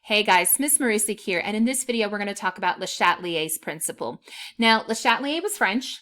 Hey guys, Miss Marusik here, and in this video we're going to talk about Le Chatelier's principle. Now, Le Chatelier was French.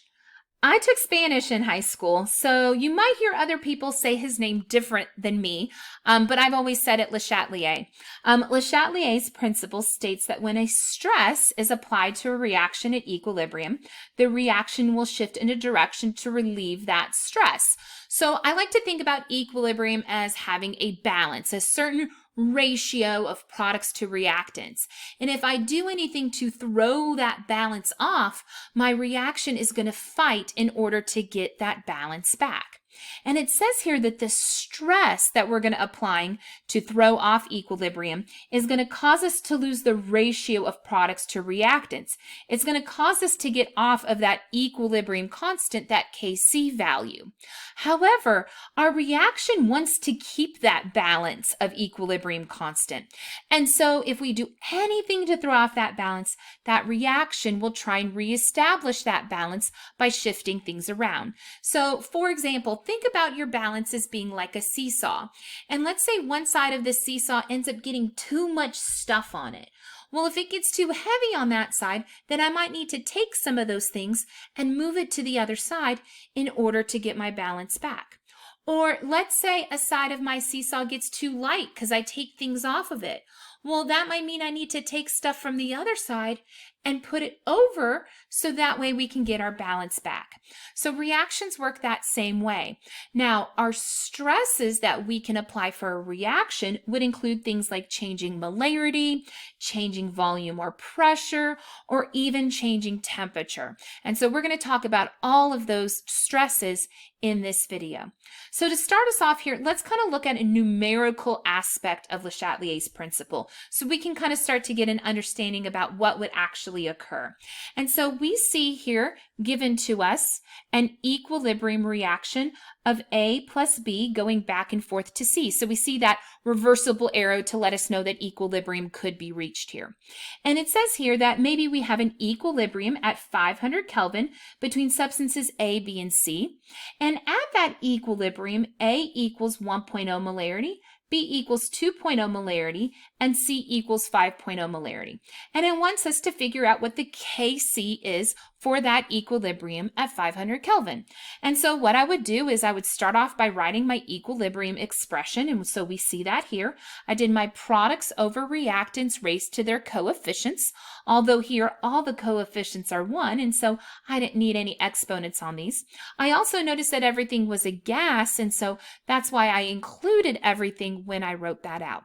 I took Spanish in high school, so you might hear other people say his name different than me, but I've always said it Le Chatelier. Le Chatelier's principle states that when a stress is applied to a reaction at equilibrium, the reaction will shift in a direction to relieve that stress. So I like to think about equilibrium as having a balance, a certain ratio of products to reactants. And if I do anything to throw that balance off, my reaction is going to fight in order to get that balance back. And it says here that the stress that we're going to applying to throw off equilibrium is going to cause us to lose the ratio of products to reactants. It's going to cause us to get off of that equilibrium constant, that Kc value. However, our reaction wants to keep that balance of equilibrium constant. And so if we do anything to throw off that balance, that reaction will try and reestablish that balance by shifting things around. So for example, think about your balance as being like a seesaw. And let's say one side of the seesaw ends up getting too much stuff on it. Well, if it gets too heavy on that side, then I might need to take some of those things and move it to the other side in order to get my balance back. Or let's say a side of my seesaw gets too light because I take things off of it. Well, that might mean I need to take stuff from the other side and put it over so that way we can get our balance back. So reactions work that same way. Now, our stresses that we can apply for a reaction would include things like changing molarity, changing volume or pressure, or even changing temperature. And so we're going to talk about all of those stresses in this video. So to start us off here, let's kind of look at a numerical aspect of Le Chatelier's principle so we can kind of start to get an understanding about what would actually occur. And so we see here given to us an equilibrium reaction of A plus B going back and forth to C. So we see that reversible arrow to let us know that equilibrium could be reached here. And it says here that maybe we have an equilibrium at 500 Kelvin between substances A, B, and C. And at that equilibrium, A equals 1.0 molarity, B equals 2.0 molarity, and C equals 5.0 molarity. And it wants us to figure out what the Kc is for that equilibrium at 500 Kelvin. And so what I would do is I would start off by writing my equilibrium expression. And so we see that here. I did my products over reactants raised to their coefficients, although here all the coefficients are 1, and so I didn't need any exponents on these. I also noticed that everything was a gas, and so that's why I included everything when I wrote that out.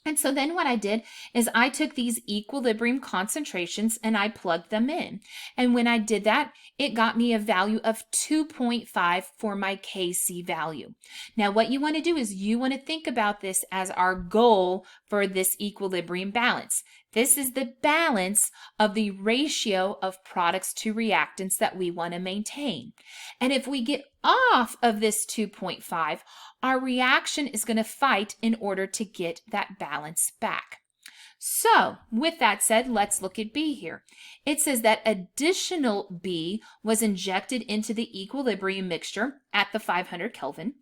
And so then what I did is I took these equilibrium concentrations and I plugged them in. And when I did that, it got me a value of 2.5 for my Kc value. Now what you want to do is you want to think about this as our goal for this equilibrium balance. This is the balance of the ratio of products to reactants that we want to maintain. And if we get off of this 2.5, our reaction is going to fight in order to get that balance back. So with that said, let's look at B here. It says that additional B was injected into the equilibrium mixture at the 500 Kelvin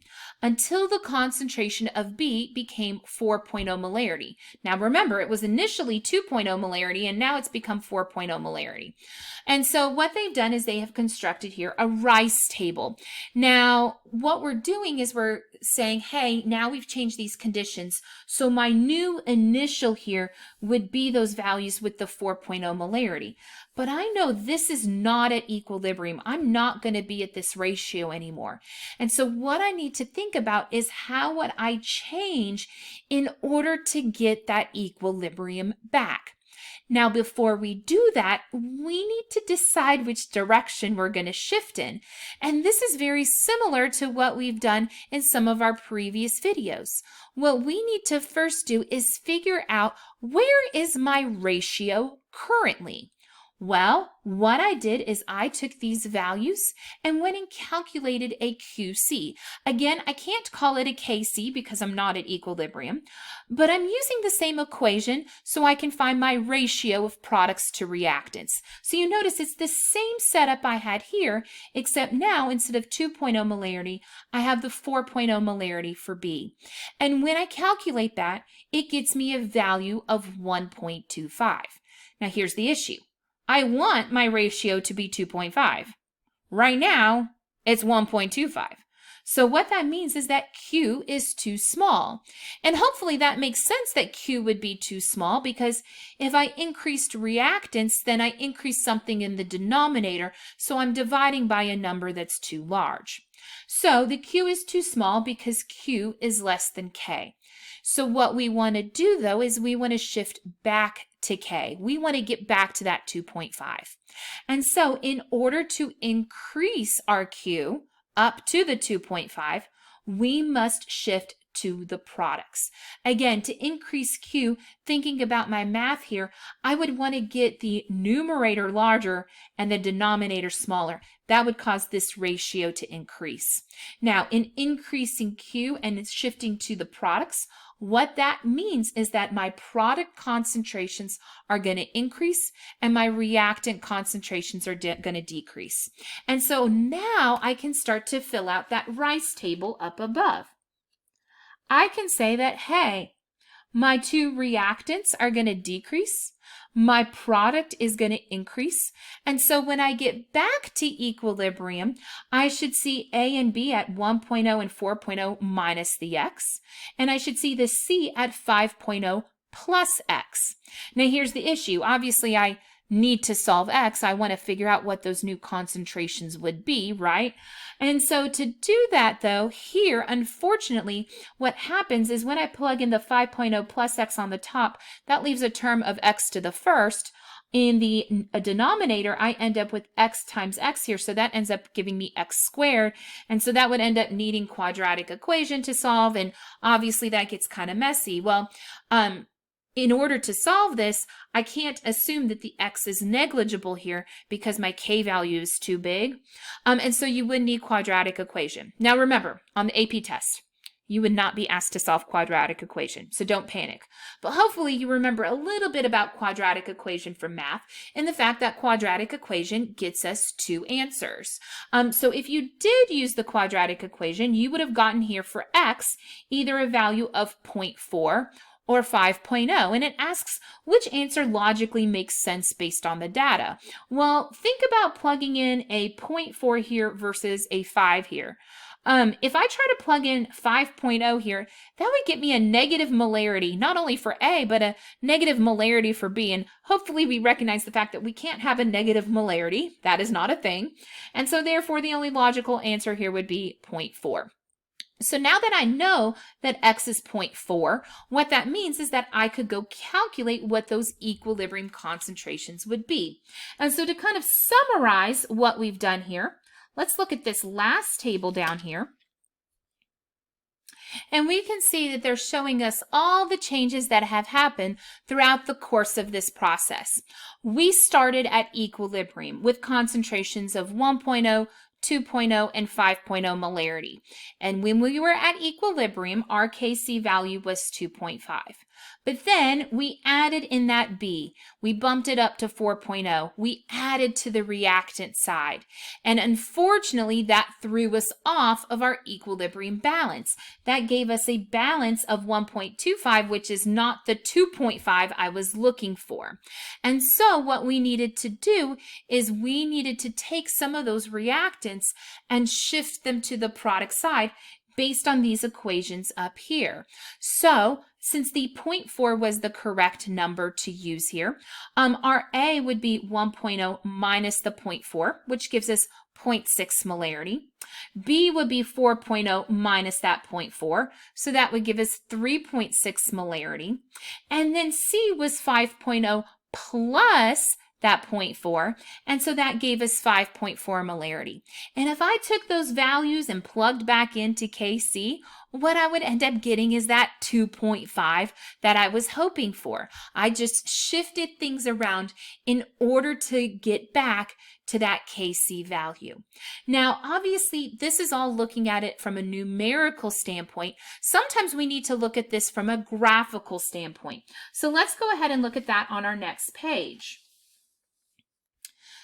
until the concentration of B became 4.0 molarity. Now remember, it was initially 2.0 molarity and now it's become 4.0 molarity. And so what they've done is they have constructed here a rice table. Now what we're doing is we're saying, hey, now we've changed these conditions. So my new initial here would be those values with the 4.0 molarity. But I know this is not at equilibrium. I'm not going to be at this ratio anymore. And so what I need to think about is how would I change in order to get that equilibrium back? Now, before we do that, we need to decide which direction we're going to shift in. And this is very similar to what we've done in some of our previous videos. What we need to first do is figure out, where is my ratio currently? Well, what I did is I took these values and went and calculated a QC. Again, I can't call it a KC because I'm not at equilibrium, but I'm using the same equation so I can find my ratio of products to reactants. So you notice it's the same setup I had here, except now instead of 2.0 molarity, I have the 4.0 molarity for B. And when I calculate that, it gets me a value of 1.25. Now here's the issue. I want my ratio to be 2.5. Right now, it's 1.25. So what that means is that Q is too small. And hopefully that makes sense that Q would be too small, because if I increased reactants, then I increase something in the denominator, so I'm dividing by a number that's too large. So the Q is too small because Q is less than K. So what we want to do, though, is we want to shift back to K. We want to get back to that 2.5. And so in order to increase our Q up to the 2.5, we must shift to the products. Again, to increase Q, thinking about my math here, I would want to get the numerator larger and the denominator smaller. That would cause this ratio to increase. Now, in increasing Q and shifting to the products, what that means is that my product concentrations are going to increase and my reactant concentrations are going to decrease. And so now I can start to fill out that rice table up above. I can say that, hey, my two reactants are going to decrease, my product is going to increase, and so when I get back to equilibrium, I should see A and B at 1.0 and 4.0 minus the X, and I should see the C at 5.0 plus X. Now here's the issue. Obviously, I need to solve X. I want to figure out what those new concentrations would be, right? And so to do that, though, here, unfortunately, what happens is when I plug in the 5.0 plus X on the top, that leaves a term of X to the first. In the denominator, I end up with X times X here, so that ends up giving me X squared, and so that would end up needing quadratic equation to solve, and obviously that gets kind of messy. Well, in order to solve this, I can't assume that the X is negligible here because my K value is too big. And so you would need quadratic equation. Now remember, on the AP test, you would not be asked to solve quadratic equation, so don't panic. But hopefully you remember a little bit about quadratic equation from math and the fact that quadratic equation gets us two answers. So if you did use the quadratic equation, you would have gotten here for X either a value of 0.4 or 5.0, and it asks which answer logically makes sense based on the data. Well, think about plugging in a 0.4 here versus a 5 here. If I try to plug in 5.0 here, that would get me a negative molarity, not only for A, but a negative molarity for B. And hopefully we recognize the fact that we can't have a negative molarity. That is not a thing. And so therefore, the only logical answer here would be 0.4. So now that I know that X is 0.4, what that means is that I could go calculate what those equilibrium concentrations would be. And so to kind of summarize what we've done here, let's look at this last table down here. And we can see that they're showing us all the changes that have happened throughout the course of this process. We started at equilibrium with concentrations of 1.0, 2.0, and 5.0 molarity. And when we were at equilibrium, our Kc value was 2.5. But then we added in that B. We bumped it up to 4.0. We added to the reactant side. And unfortunately, that threw us off of our equilibrium balance. That gave us a balance of 1.25, which is not the 2.5 I was looking for. And so what we needed to do is we needed to take some of those reactants and shift them to the product side based on these equations up here. So since the 0.4 was the correct number to use here, our A would be 1.0 minus the 0.4, which gives us 0.6 molarity. B would be 4.0 minus that 0.4, so that would give us 3.6 molarity. And then C was 5.0 plus that 0.4, and so that gave us 5.4 molarity. And if I took those values and plugged back into Kc, what I would end up getting is that 2.5 that I was hoping for. I just shifted things around in order to get back to that Kc value. Now, obviously, this is all looking at it from a numerical standpoint. Sometimes we need to look at this from a graphical standpoint. So let's go ahead and look at that on our next page.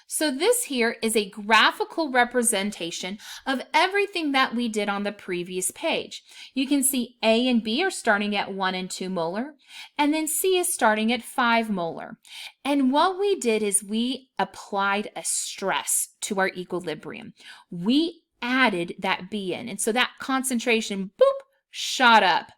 So this here is a graphical representation of everything that we did on the previous page. You can see A and B are starting at 1 and 2 molar, and then C is starting at 5 molar. And what we did is we applied a stress to our equilibrium. We added that B in, and so that concentration, boop, shot up.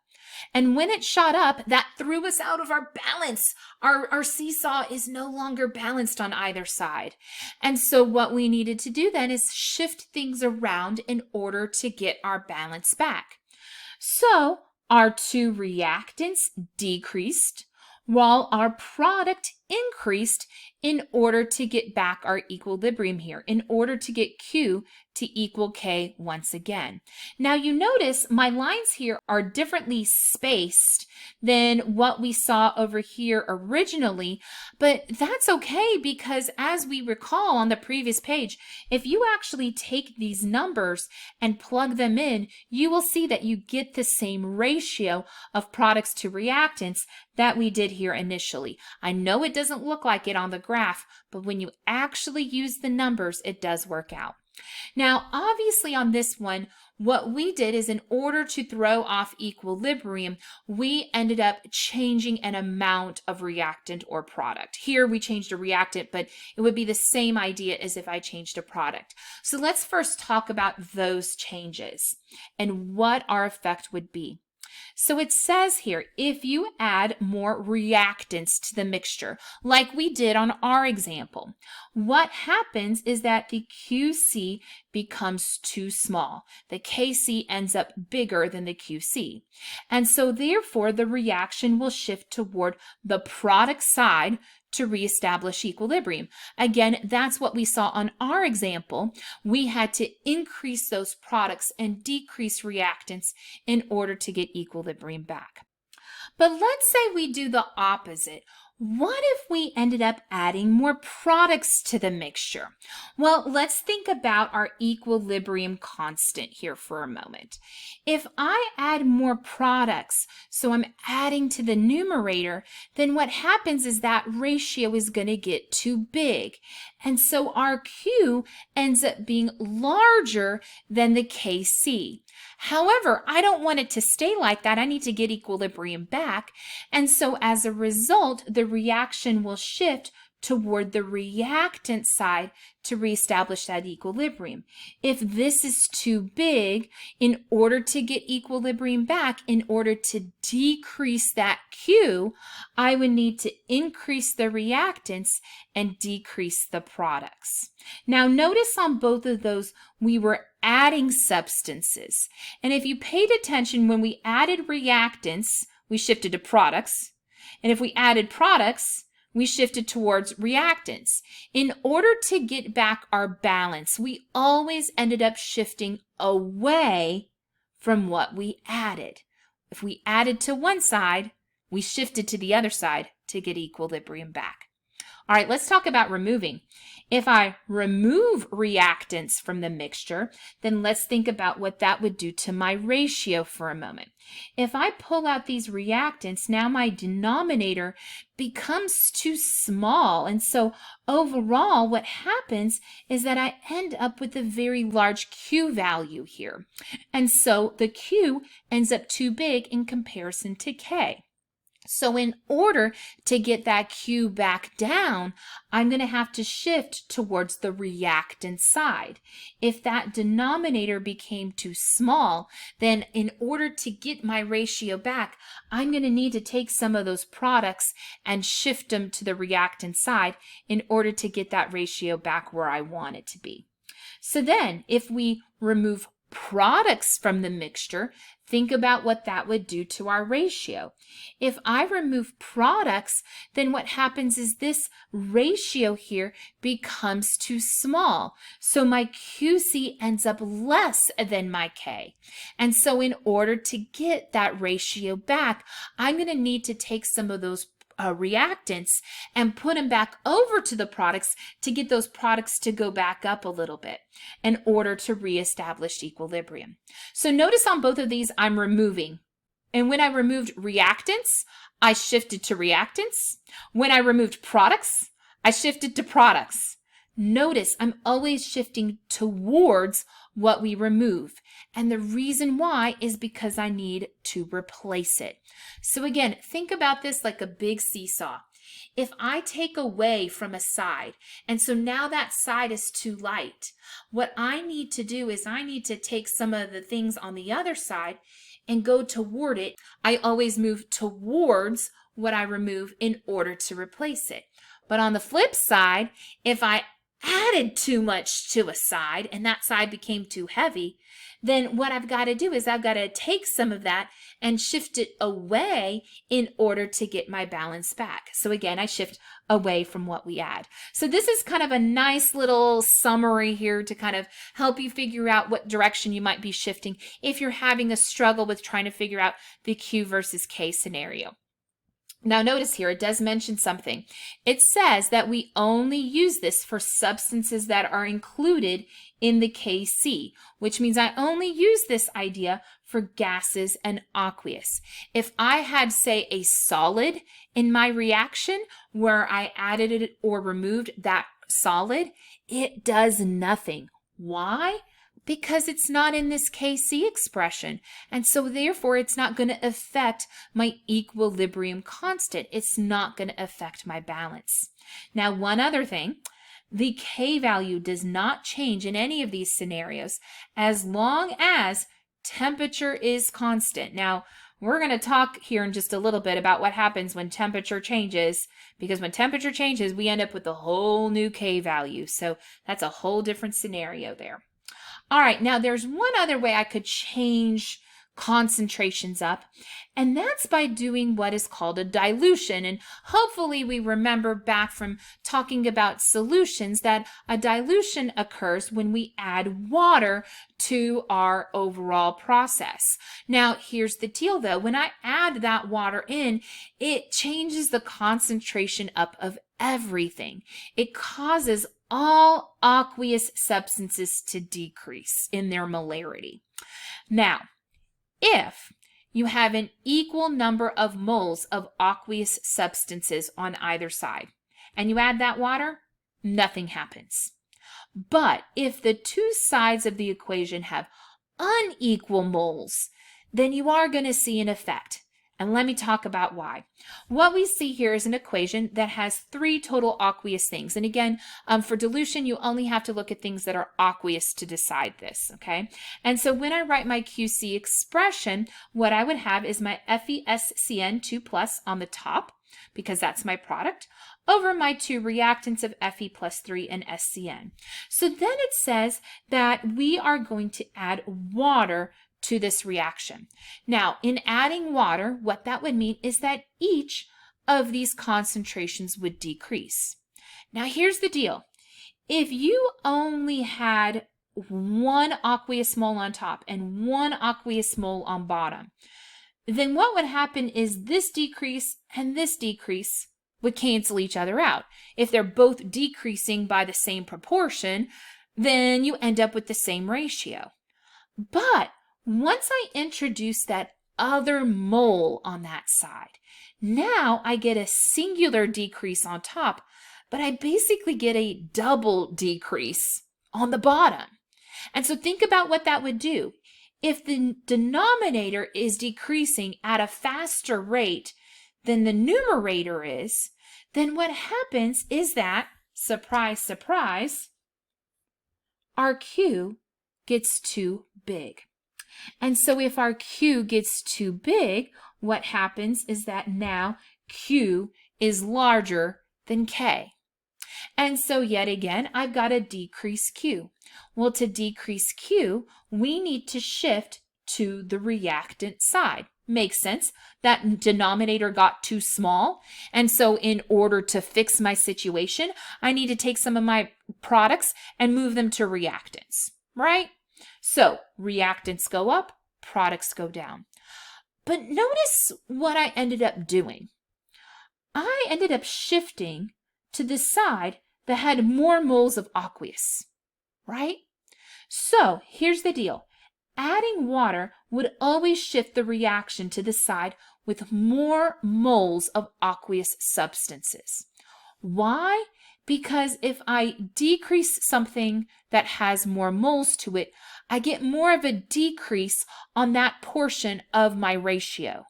And when it shot up, that threw us out of our balance. Our seesaw is no longer balanced on either side. And so what we needed to do then is shift things around in order to get our balance back. So our two reactants decreased while our product increased in order to get back our equilibrium here, in order to get Q to equal K once again. Now you notice my lines here are differently spaced than what we saw over here originally, but that's okay because as we recall on the previous page, if you actually take these numbers and plug them in, you will see that you get the same ratio of products to reactants that we did here initially. I know it doesn't look like it on the graph, but when you actually use the numbers, it does work out. Now, obviously on this one, what we did is in order to throw off equilibrium, we ended up changing an amount of reactant or product. Here we changed a reactant, but it would be the same idea as if I changed a product. So let's first talk about those changes and what our effect would be. So it says here, if you add more reactants to the mixture, like we did on our example, what happens is that the QC becomes too small. The KC ends up bigger than the QC. And so therefore, the reaction will shift toward the product side to reestablish equilibrium. Again, that's what we saw on our example. We had to increase those products and decrease reactants in order to get equilibrium back. But let's say we do the opposite. What if we ended up adding more products to the mixture? Well, let's think about our equilibrium constant here for a moment. If I add more products, so I'm adding to the numerator, then what happens is that ratio is going to get too big. And so our Q ends up being larger than the Kc. However, I don't want it to stay like that. I need to get equilibrium back. And so as a result, the reaction will shift toward the reactant side to reestablish that equilibrium. If this is too big, in order to get equilibrium back, in order to decrease that Q, I would need to increase the reactants and decrease the products. Now notice on both of those, we were adding substances. And if you paid attention, when we added reactants, we shifted to products. And if we added products, we shifted towards reactants. In order to get back our balance, we always ended up shifting away from what we added. If we added to one side, we shifted to the other side to get equilibrium back. All right, let's talk about removing. If I remove reactants from the mixture, then let's think about what that would do to my ratio for a moment. If I pull out these reactants, now my denominator becomes too small. And so overall, what happens is that I end up with a very large Q value here. And so the Q ends up too big in comparison to K. So in order to get that Q back down, I'm going to have to shift towards the reactant side. If that denominator became too small, then in order to get my ratio back, I'm going to need to take some of those products and shift them to the reactant side in order to get that ratio back where I want it to be. So then if we remove products from the mixture, think about what that would do to our ratio. If I remove products, then what happens is this ratio here becomes too small. So my QC ends up less than my K. And so in order to get that ratio back, I'm going to need to take some of those reactants and put them back over to the products to get those products to go back up a little bit in order to reestablish equilibrium. So notice on both of these I'm removing. And when I removed reactants, I shifted to reactants. When I removed products, I shifted to products. Notice I'm always shifting towards what we remove. And the reason why is because I need to replace it. So again, think about this like a big seesaw. If I take away from a side, and so now that side is too light, what I need to do is I need to take some of the things on the other side and go toward it. I always move towards what I remove in order to replace it. But on the flip side, if I added too much to a side and that side became too heavy, then what I've got to do is I've got to take some of that and shift it away in order to get my balance back. So again, I shift away from what we add. So this is kind of a nice little summary here to kind of help you figure out what direction you might be shifting if you're having a struggle with trying to figure out the Q versus K scenario. Now notice here, it does mention something. It says that we only use this for substances that are included in the KC, which means I only use this idea for gases and aqueous. If I had, say, a solid in my reaction where I added it or removed that solid, it does nothing. Why? Because it's not in this KC expression. And so therefore, it's not going to affect my equilibrium constant. It's not going to affect my balance. Now, one other thing, the K value does not change in any of these scenarios as long as temperature is constant. Now, we're going to talk here in just a little bit about what happens when temperature changes, because when temperature changes, we end up with a whole new K value. So that's a whole different scenario there. All right, now there's one other way I could change concentrations up, and that's by doing what is called a dilution. And hopefully we remember back from talking about solutions that a dilution occurs when we add water to our overall process. Now, here's the deal though. When I add that water in, it changes the concentration up of everything. It causes all aqueous substances to decrease in their molarity. Now, if you have an equal number of moles of aqueous substances on either side, and you add that water, nothing happens. But if the two sides of the equation have unequal moles, then you are going to see an effect. And let me talk about why. What we see here is an equation that has 3 total aqueous things. And again, for dilution, you only have to look at things that are aqueous to decide this, okay? And so when I write my QC expression, what I would have is my FeSCN2+ on the top, because that's my product, over my 2 reactants of Fe+3 and SCN. So then it says that we are going to add water to this reaction. Now, in adding water, what that would mean is that each of these concentrations would decrease. Now, here's the deal. If you only had 1 aqueous mole on top and 1 aqueous mole on bottom, then what would happen is this decrease and this decrease would cancel each other out. If they're both decreasing by the same proportion, then you end up with the same ratio. But once I introduce that other mole on that side, now I get a singular decrease on top, but I basically get a double decrease on the bottom. And so think about what that would do. If the denominator is decreasing at a faster rate than the numerator is, then what happens is that, surprise, surprise, our Q gets too big. And so if our Q gets too big, what happens is that now Q is larger than K. And so yet again, I've got to decrease Q. Well, to decrease Q, we need to shift to the reactant side. Makes sense. That denominator got too small. And so in order to fix my situation, I need to take some of my products and move them to reactants, right? So reactants go up, products go down. But notice what I ended up doing. I ended up shifting to the side that had more moles of aqueous, right? So here's the deal. Adding water would always shift the reaction to the side with more moles of aqueous substances. Why? Because if I decrease something that has more moles to it, I get more of a decrease on that portion of my ratio.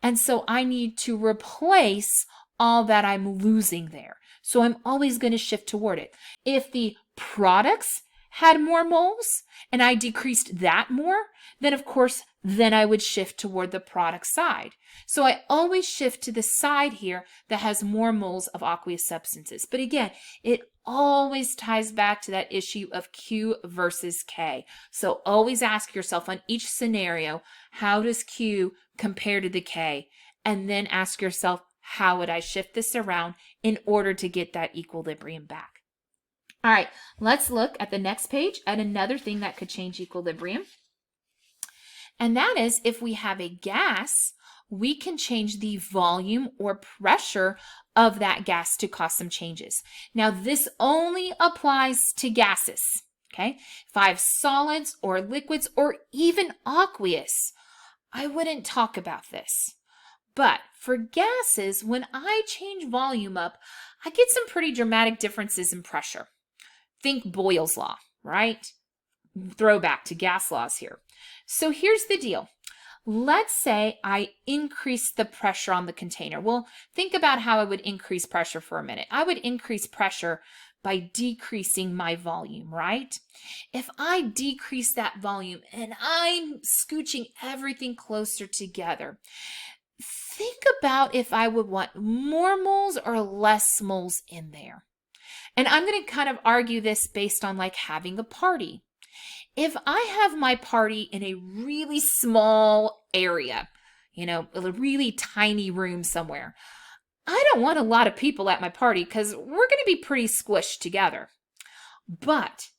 And so I need to replace all that I'm losing there. So I'm always going to shift toward it. If the products had more moles and I decreased that more, then of course, then I would shift toward the product side. So I always shift to the side here that has more moles of aqueous substances. But again, it always ties back to that issue of Q versus K. So always ask yourself on each scenario, how does Q compare to the K? And then ask yourself, how would I shift this around in order to get that equilibrium back? All right, let's look at the next page at another thing that could change equilibrium. And that is if we have a gas, we can change the volume or pressure of that gas to cause some changes. Now, this only applies to gases, okay? If I have solids or liquids or even aqueous, I wouldn't talk about this. But for gases, when I change volume up, I get some pretty dramatic differences in pressure. Think Boyle's law, right? Throwback to gas laws here. So here's the deal. Let's say I increase the pressure on the container. Well, think about how I would increase pressure for a minute. I would increase pressure by decreasing my volume, right? If I decrease that volume and I'm scooching everything closer together, think about if I would want more moles or less moles in there. And I'm going to kind of argue this based on like having a party. If I have my party in a really small area, a really tiny room somewhere, I don't want a lot of people at my party because we're going to be pretty squished together. But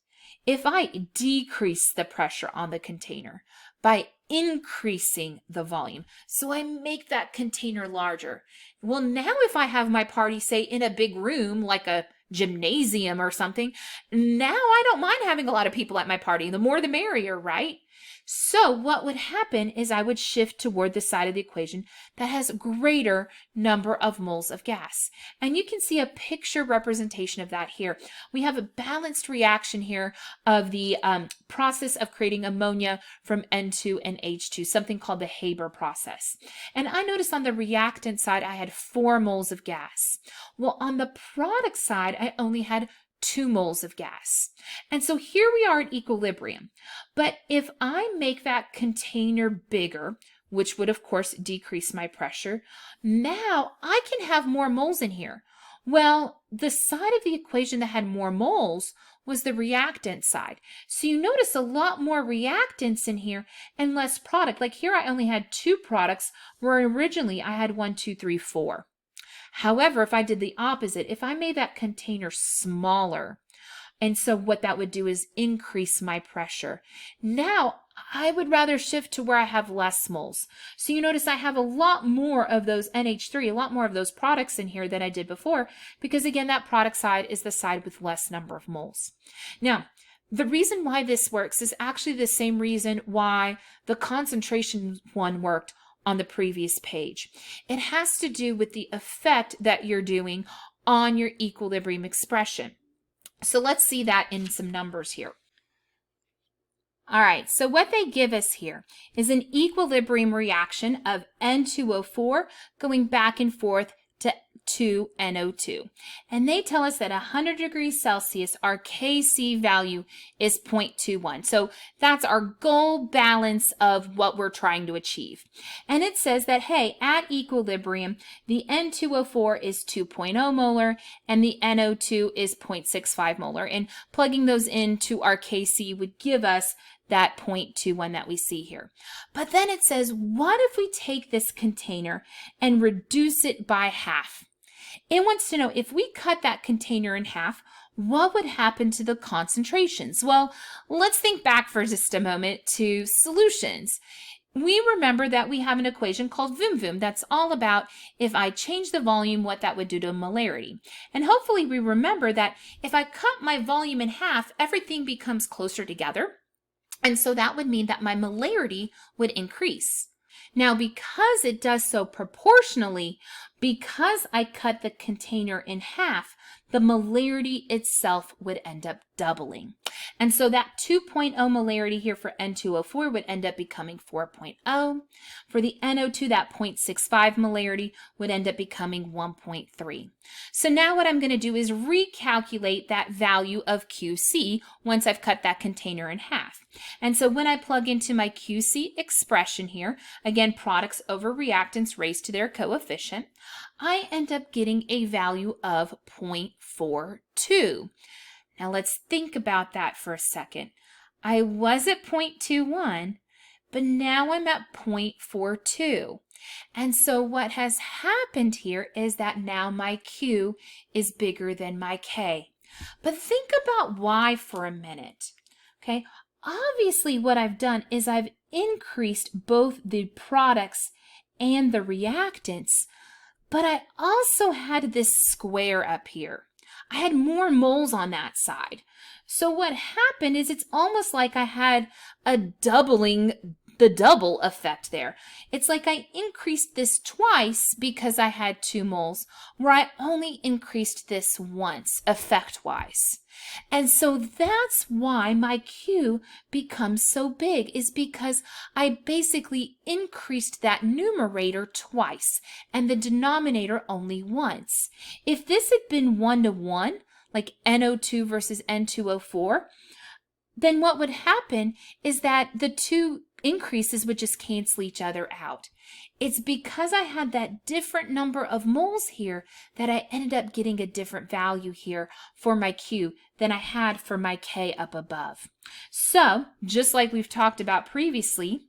if I decrease the pressure on the container by increasing the volume, so I make that container larger, well, now if I have my party, say, in a big room like a gymnasium or something, now I don't mind having a lot of people at my party. The more the merrier, right? So what would happen is I would shift toward the side of the equation that has greater number of moles of gas. And you can see a picture representation of that here. We have a balanced reaction here of the process of creating ammonia from N2 and H2, something called the Haber process. And I noticed on the reactant side, I had 4 moles of gas. Well, on the product side, I only had 2 moles of gas. And so here we are at equilibrium. But if I make that container bigger, which would of course decrease my pressure, now I can have more moles in here. Well, the side of the equation that had more moles was the reactant side. So you notice a lot more reactants in here and less product. Like here I only had 2 products, where originally I had 1, 2, 3, 4. However, if I did the opposite, if I made that container smaller, and so what that would do is increase my pressure. Now, I would rather shift to where I have less moles. So you notice I have a lot more of those NH3, a lot more of those products in here than I did before, because again, that product side is the side with less number of moles. Now, the reason why this works is actually the same reason why the concentration one worked on the previous page. It has to do with the effect that you're doing on your equilibrium expression. So let's see that in some numbers here. All right, so what they give us here is an equilibrium reaction of N2O4 going back and forth to NO2. And they tell us that 100 degrees Celsius, our Kc value is 0.21. So that's our goal balance of what we're trying to achieve. And it says that, hey, at equilibrium, the N2O4 is 2.0 molar and the NO2 is 0.65 molar. And plugging those into our Kc would give us that 0.21 that we see here. But then it says, what if we take this container and reduce it by half? It wants to know if we cut that container in half, what would happen to the concentrations? Well, let's think back for just a moment to solutions. We remember that we have an equation called VUM-VUM that's all about if I change the volume, what that would do to molarity. And hopefully we remember that if I cut my volume in half, everything becomes closer together. And so that would mean that my molarity would increase. Now, because it does so proportionally, because I cut the container in half, the molarity itself would end up doubling. And so that 2.0 molarity here for N2O4 would end up becoming 4.0. For the NO2, that 0.65 molarity would end up becoming 1.3. So now what I'm going to do is recalculate that value of QC once I've cut that container in half. And so when I plug into my QC expression here, again, products over reactants raised to their coefficient, I end up getting a value of 0.42. Now let's think about that for a second. I was at 0.21, but now I'm at 0.42. And so what has happened here is that now my Q is bigger than my K. But think about why for a minute. Okay, obviously what I've done is I've increased both the products and the reactants, but I also had this square up here. I had more moles on that side. So what happened is it's almost like I had a the double effect there. It's like I increased this twice because I had 2 moles, where I only increased this once, effect-wise. And so that's why my Q becomes so big, is because I basically increased that numerator twice and the denominator only once. If this had been 1-to-1, like NO2 versus N2O4, then what would happen is that the two increases would just cancel each other out. It's because I had that different number of moles here that I ended up getting a different value here for my Q than I had for my K up above. So, just like we've talked about previously,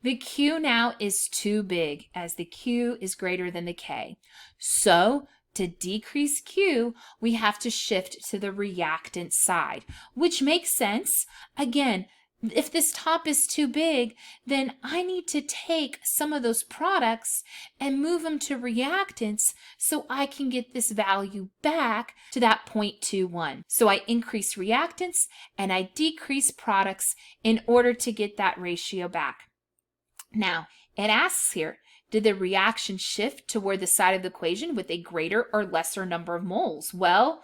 the Q now is too big as the Q is greater than the K. So, to decrease Q, we have to shift to the reactant side, which makes sense. Again, if this top is too big, then I need to take some of those products and move them to reactants so I can get this value back to that 0.21. So I increase reactants and I decrease products in order to get that ratio back. Now, it asks here, did the reaction shift toward the side of the equation with a greater or lesser number of moles? Well,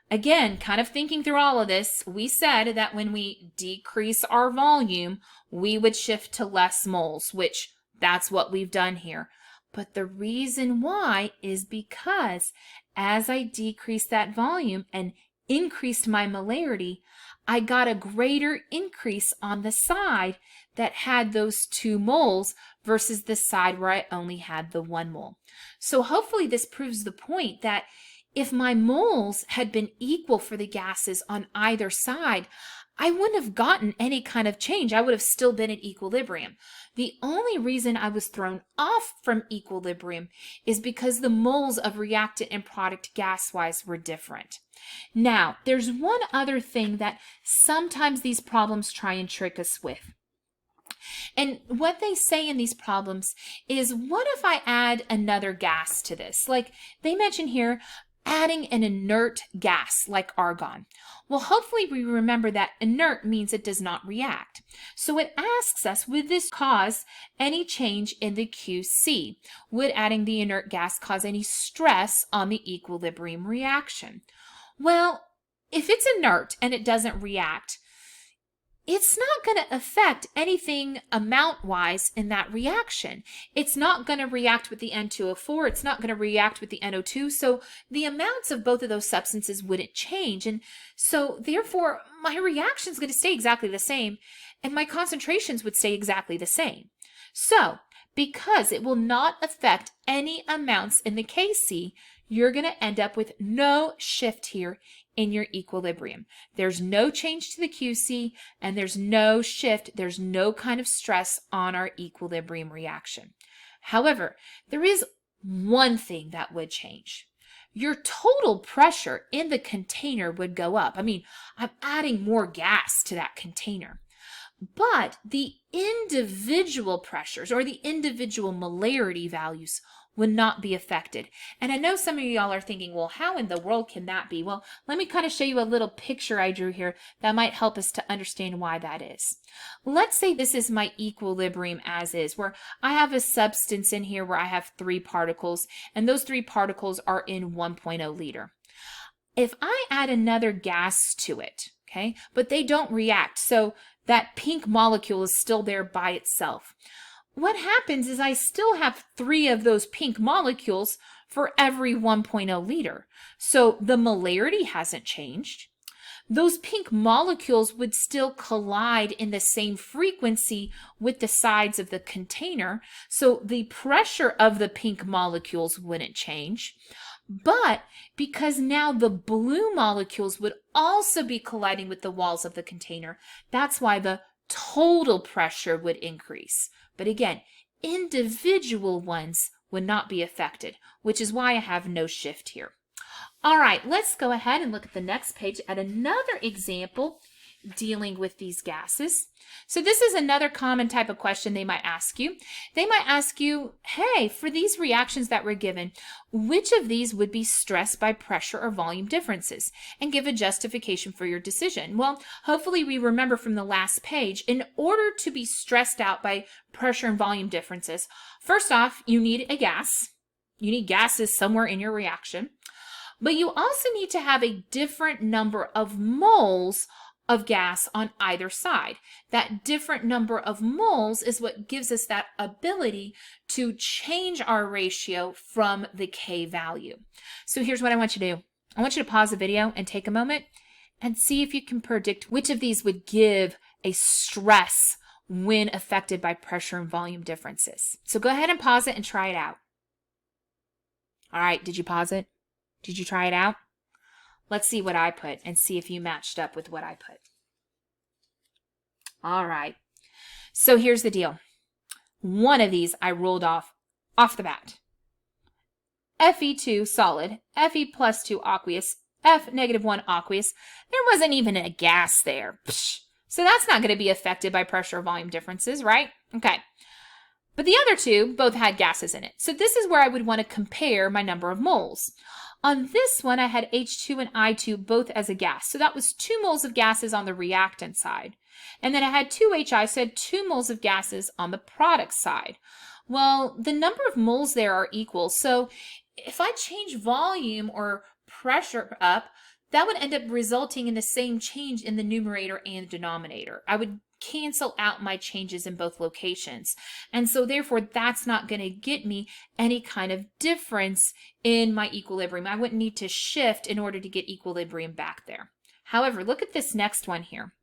again, kind of thinking through all of this, we said that when we decrease our volume, we would shift to less moles, which that's what we've done here. But the reason why is because as I decreased that volume and increased my molarity, I got a greater increase on the side that had those 2 moles versus the side where I only had the 1 mole. So hopefully this proves the point that if my moles had been equal for the gases on either side, I wouldn't have gotten any kind of change. I would have still been at equilibrium. The only reason I was thrown off from equilibrium is because the moles of reactant and product gas-wise were different. Now, there's one other thing that sometimes these problems try and trick us with. And what they say in these problems is, what if I add another gas to this? Like they mention here, adding an inert gas like argon. Well, hopefully we remember that inert means it does not react. So it asks us, would this cause any change in the QC? Would adding the inert gas cause any stress on the equilibrium reaction? Well, if it's inert and it doesn't react, it's not going to affect anything amount-wise in that reaction. It's not going to react with the N2O4. It's not going to react with the NO2. So the amounts of both of those substances wouldn't change. And so therefore, my reaction is going to stay exactly the same, and my concentrations would stay exactly the same. So because it will not affect any amounts in the Kc, you're going to end up with no shift here in your equilibrium. There's no change to the Qc, and there's no shift. There's no kind of stress on our equilibrium reaction. However, there is one thing that would change. Your total pressure in the container would go up. I mean, I'm adding more gas to that container. But the individual pressures or the individual molarity values would not be affected. And I know some of y'all are thinking, well, how in the world can that be? Well, let me kind of show you a little picture I drew here that might help us to understand why that is. Let's say this is my equilibrium as is, where I have a substance in here where I have 3 particles, and those 3 particles are in 1.0 liter. If I add another gas to it, okay, but they don't react, so that pink molecule is still there by itself. What happens is I still have 3 of those pink molecules for every 1.0 liter. So the molarity hasn't changed. Those pink molecules would still collide in the same frequency with the sides of the container. So the pressure of the pink molecules wouldn't change. But because now the blue molecules would also be colliding with the walls of the container, that's why the total pressure would increase. But again, individual ones would not be affected, which is why I have no shift here. All right, let's go ahead and look at the next page at another example dealing with these gases. So this is another common type of question they might ask you. They might ask you, hey, for these reactions that were given, which of these would be stressed by pressure or volume differences? And give a justification for your decision. Well, hopefully we remember from the last page, in order to be stressed out by pressure and volume differences, first off, you need a gas. You need gases somewhere in your reaction. But you also need to have a different number of moles of gas on either side. That different number of moles is what gives us that ability to change our ratio from the K value. So here's what I want you to do. I want you to pause the video and take a moment and see if you can predict which of these would give a stress when affected by pressure and volume differences. So go ahead and pause it and try it out. All right, did you pause it? Did you try it out? Let's see what I put and see if you matched up with what I put. All right. So here's the deal. One of these I ruled off the bat. Fe2 solid, Fe plus 2 aqueous, F negative 1 aqueous. There wasn't even a gas there. Psh. So that's not going to be affected by pressure or volume differences, right? Okay. But the other two both had gases in it. So this is where I would want to compare my number of moles. On this one, I had H2 and I2 both as a gas. So that was 2 moles of gases on the reactant side. And then I had 2HI, so I had 2 moles of gases on the product side. Well, the number of moles there are equal. So if I change volume or pressure up, that would end up resulting in the same change in the numerator and denominator. I would cancel out my changes in both locations. And so therefore, that's not going to get me any kind of difference in my equilibrium. I wouldn't need to shift in order to get equilibrium back there. However, look at this next one here.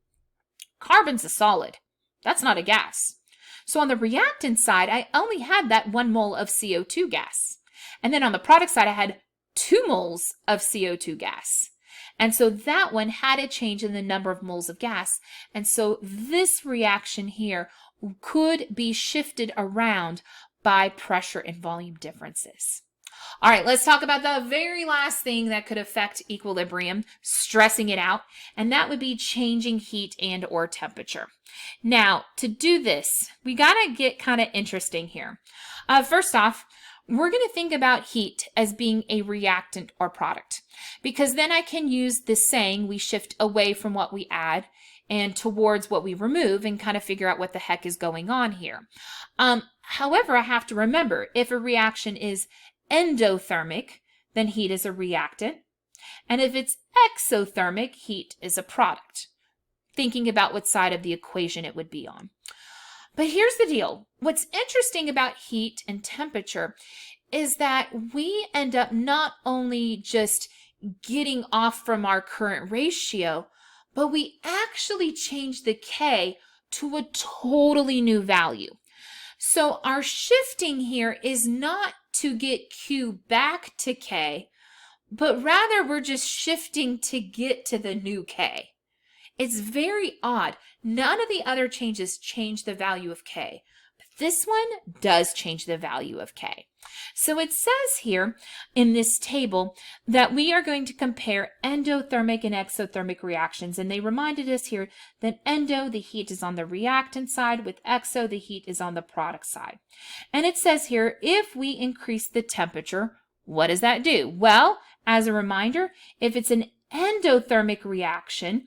Carbon's a solid. That's not a gas. So on the reactant side, I only had that 1 mole of CO2 gas. And then on the product side, I had 2 moles of CO2 gas. And so that one had a change in the number of moles of gas. And so this reaction here could be shifted around by pressure and volume differences. All right, let's talk about the very last thing that could affect equilibrium, stressing it out, and that would be changing heat and or temperature. Now, to do this, we got to get kind of interesting here. First off, we're going to think about heat as being a reactant or product, because then I can use this saying we shift away from what we add and towards what we remove and kind of figure out what the heck is going on here. However, I have to remember, if a reaction is endothermic, then heat is a reactant. And if it's exothermic, heat is a product. thinking about what side of the equation it would be on. But here's the deal. What's interesting about heat and temperature is that we end up not only just getting off from our current ratio, but we actually change the K to a totally new value. So our shifting here is not to get Q back to K, but rather we're just shifting to get to the new K. It's very odd. None of the other changes change the value of K. But this one does change the value of K. So it says here in this table that we are going to compare endothermic and exothermic reactions. And they reminded us here that endo, the heat is on the reactant side, with exo, the heat is on the product side. And it says here, if we increase the temperature, what does that do? Well, as a reminder, if it's an endothermic reaction,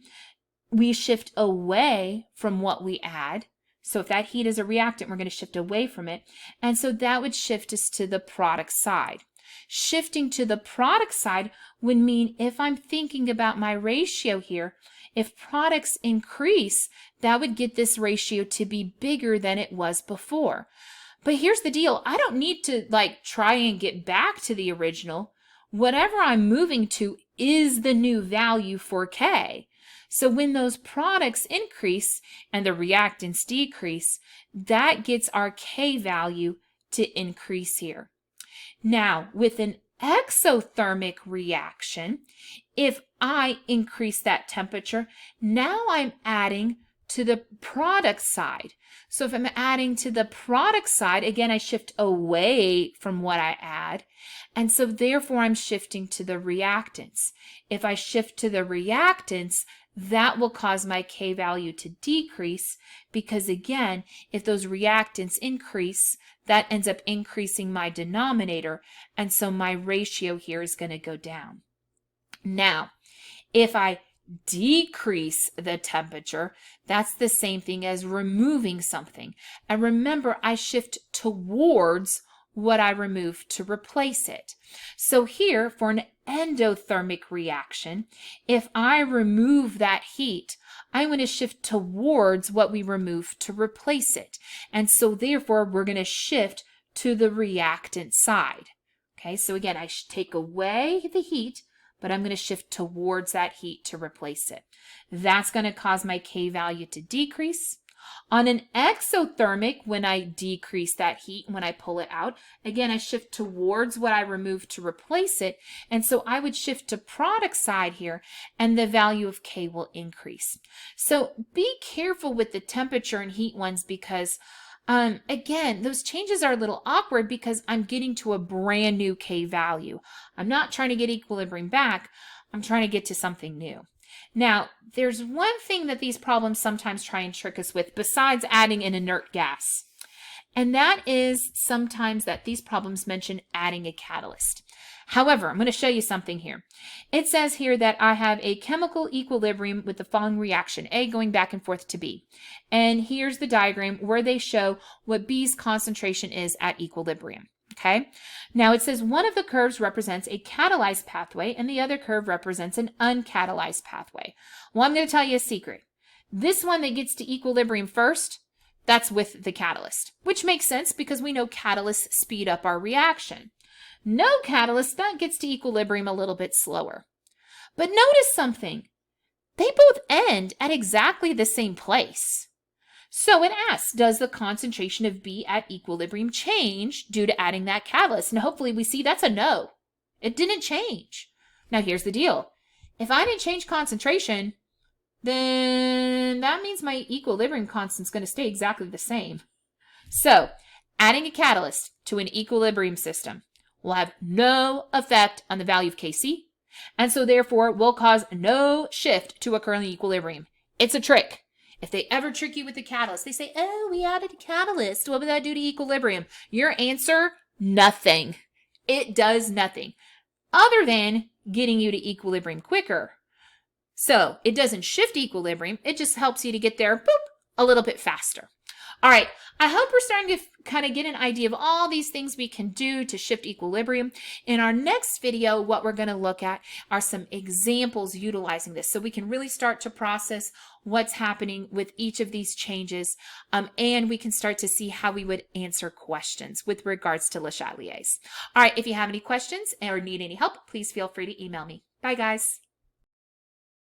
we shift away from what we add. So if that heat is a reactant, we're going to shift away from it. And so that would shift us to the product side. Shifting to the product side would mean if I'm thinking about my ratio here, if products increase, that would get this ratio to be bigger than it was before. But here's the deal. I don't need to try and get back to the original. Whatever I'm moving to is the new value for K. So when those products increase and the reactants decrease, that gets our K value to increase here. Now, with an exothermic reaction, if I increase that temperature, now I'm adding to the product side. So if I'm adding to the product side, again, I shift away from what I add. And so therefore, I'm shifting to the reactants. If I shift to the reactants, that will cause my K value to decrease because, again, if those reactants increase, that ends up increasing my denominator, and so my ratio here is going to go down. Now, if I decrease the temperature, that's the same thing as removing something. And remember, I shift towards what I remove to replace it. So here, for an endothermic reaction, if I remove that heat, I'm going to shift towards what we removed to replace it. And so therefore, we're going to shift to the reactant side. Okay, so again, I take away the heat, but I'm going to shift towards that heat to replace it. That's going to cause my K value to decrease. On an exothermic, when I decrease that heat, when I pull it out, again, I shift towards what I removed to replace it. And so I would shift to product side here, and the value of K will increase. So be careful with the temperature and heat ones because, again, those changes are a little awkward because I'm getting to a brand new K value. I'm not trying to get equilibrium back. I'm trying to get to something new. Now, there's one thing that these problems sometimes try and trick us with besides adding an inert gas, and that is sometimes that these problems mention adding a catalyst. However, I'm going to show you something here. It says here that I have a chemical equilibrium with the following reaction, A going back and forth to B. And here's the diagram where they show what B's concentration is at equilibrium. Okay, now it says one of the curves represents a catalyzed pathway and the other curve represents an uncatalyzed pathway. Well, I'm going to tell you a secret. This one that gets to equilibrium first, that's with the catalyst, which makes sense because we know catalysts speed up our reaction. No catalyst, that gets to equilibrium a little bit slower. But notice something. They both end at exactly the same place. So it asks, does the concentration of B at equilibrium change due to adding that catalyst? And hopefully we see that's a no. It didn't change. Now here's the deal. If I didn't change concentration, then that means my equilibrium constant is going to stay exactly the same. So adding a catalyst to an equilibrium system will have no effect on the value of Kc, and so therefore will cause no shift to occur in the equilibrium. It's a trick. If they ever trick you with the catalyst, they say, oh, we added a catalyst. What would that do to equilibrium? Your answer, nothing. It does nothing other than getting you to equilibrium quicker. So it doesn't shift equilibrium. It just helps you to get there, boop, a little bit faster. All right, I hope we're starting to kind of get an idea of all these things we can do to shift equilibrium. In our next video, what we're going to look at are some examples utilizing this so we can really start to process what's happening with each of these changes, and we can start to see how we would answer questions with regards to Le Chatelier's. All right, if you have any questions or need any help, please feel free to email me. Bye, guys.